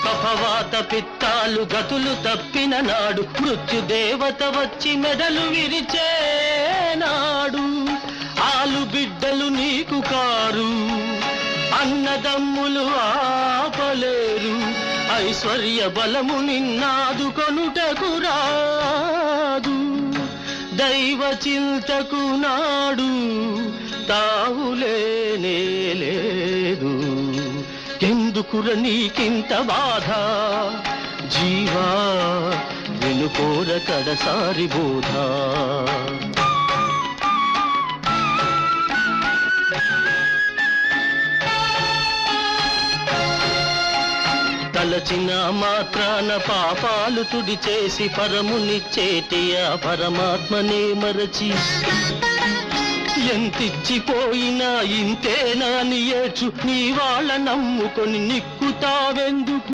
కఫవాత పిత్తాలు గతులు తప్పిన నాడు మృత్యుదేవత వచ్చి మెడలు విరిచేనాడు. ఆలు బిడ్డలు నీకు కారు, అన్నదమ్ములు ఆపలేరు. ఐశ్వర్య బలము నిన్నాదు కొనుటకు రాదు. దైవ చింతకు నాడు తావులేనే లేదు. ఎందుకుర నీకింత బాధ జీవా, వెనుకోర కడసారి బోధ. తలచిన మాత్రాన పాపాలు తుడిచేసి పరమునిచ్చేటి ఆ పరమాత్మనే మరచి ఎంతిచ్చిపోయినా ఇంతేనా అని ఏడ్చు. నీ వాళ్ళ నమ్ముకొని నిక్కుతావెందుకు?